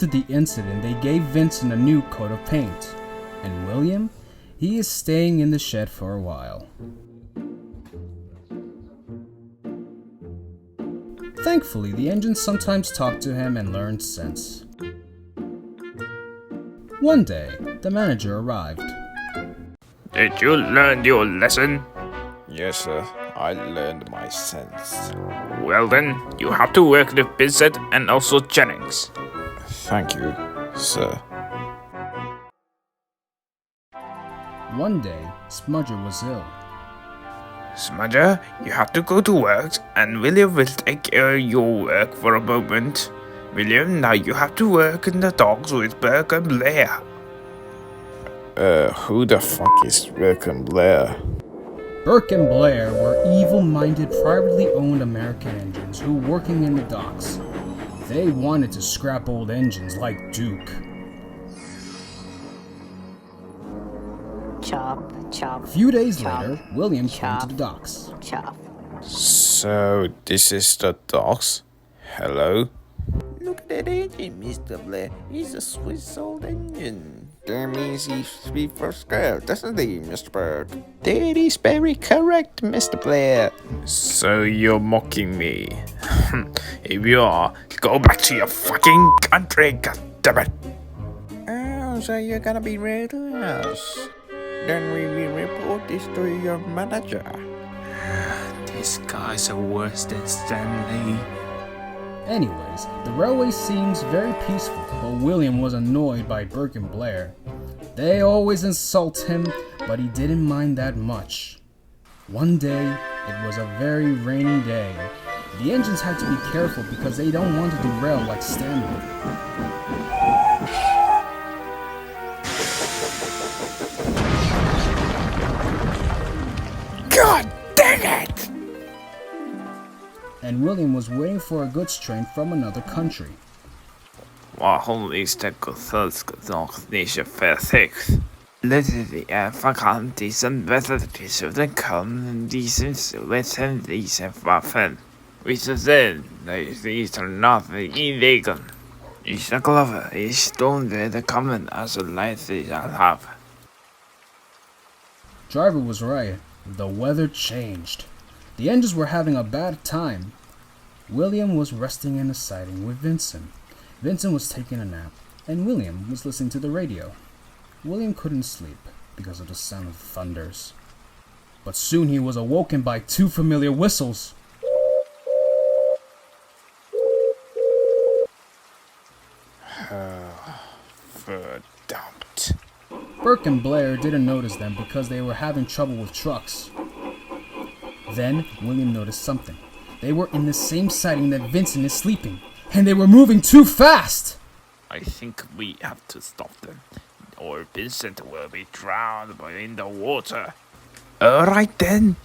After the incident, they gave Vincent a new coat of paint. And William, he is staying in the shed for a while. Thankfully, the engines sometimes talk to him and learn sense. One day, the manager arrived. Did you learn your lesson? Yes, sir. I learned my sense. Well then, you have to work with Vincent and also Jennings. Thank you, sir. One day, Smudger was ill. Smudger, you have to go to work and William will take care of your work for a moment. William, now you have to work in the docks with Burke and Blair. Who the fuck is Burke and Blair? Burke and Blair were evil-minded, privately owned American engines who were working in the docks. They wanted to scrap old engines like Duke. Chop, chop. A few days chop, later, William chop, came to the docks. Chop. So, this is the docks? Hello? Look at that engine, Mr. Blair. It's a Swiss old engine. That means he's be for scrap, doesn't he, Mr. Burke? That is very correct, Mr. Blair. So you're mocking me. If you are, go back to your fucking country, goddammit. Oh, so you're gonna be rude to us? Then we will report this to your manager. These guys are worse than Stanley. Anyways, the railway seems very peaceful, but William was annoyed by Burke and Blair. They always insult him, but he didn't mind that much. One day, it was a very rainy day. The engines had to be careful because they don't want to derail like Stanley. God dang it! And William was waiting for a goods train from another country. Waarom is de gezelschap nog niet verzicht? Literally, van deze wedstrijd zullen komen deze wetten deze waffen. We zullen deze not illegal. Is de clever is don't the common as a light they have. Driver was right. The weather changed. The engines were having a bad time. William was resting in a siding with Vincent. Vincent was taking a nap, and William was listening to the radio. William couldn't sleep because of the sound of thunders. But soon he was awoken by two familiar whistles. Verdammd. Burke and Blair didn't notice them because they were having trouble with trucks. Then William noticed something. They were in the same siding that Vincent is sleeping, and they were moving too fast! I think we have to stop them, or Vincent will be drowned in the water. Alright then.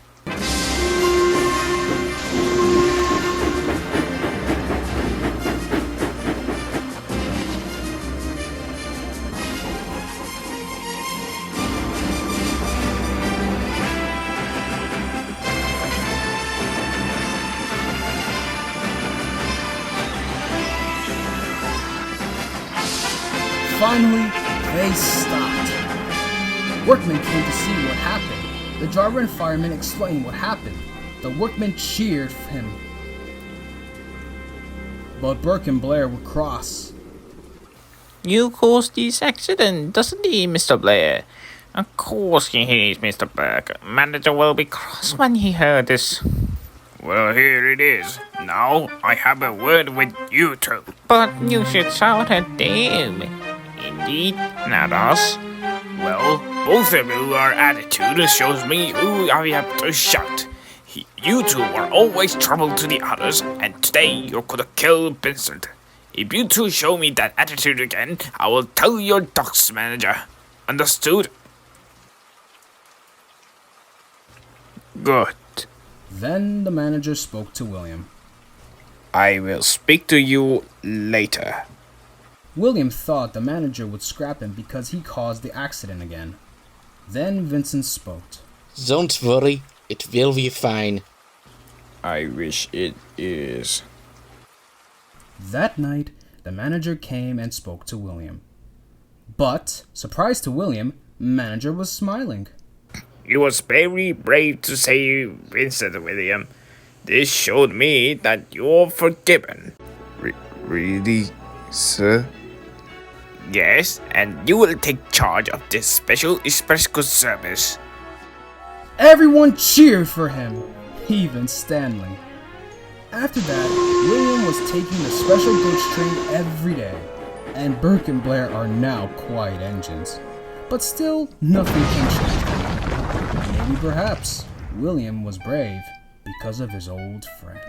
Finally, they stopped. Workmen came to see what happened. The driver and fireman explained what happened. The workmen cheered for him. But Burke and Blair were cross. You caused this accident, doesn't he, Mr. Blair? Of course he is, Mr. Burke. Manager will be cross when he heard this. Well, here it is. Now I have a word with you two. But you should shout at them. Indeed, not us. Well, both of you, our attitude shows me who I have to shout. You two are always trouble to the others, and today you could have killed Vincent. If you two show me that attitude again, I will tell your docks manager. Understood? Good. Then the manager spoke to William. I will speak to you later. William thought the manager would scrap him because he caused the accident again. Then Vincent spoke. Don't worry, it will be fine. I wish it is. That night, the manager came and spoke to William. But, surprise to William, manager was smiling. You was very brave to save Vincent, William. This showed me that you're forgiven. Really, sir? Yes, and you will take charge of this special express goods service. Everyone cheered for him, even Stanley. After that, William was taking the special goods train every day, and Burke and Blair are now quiet engines. But still, nothing can change them. Maybe perhaps William was brave because of his old friend.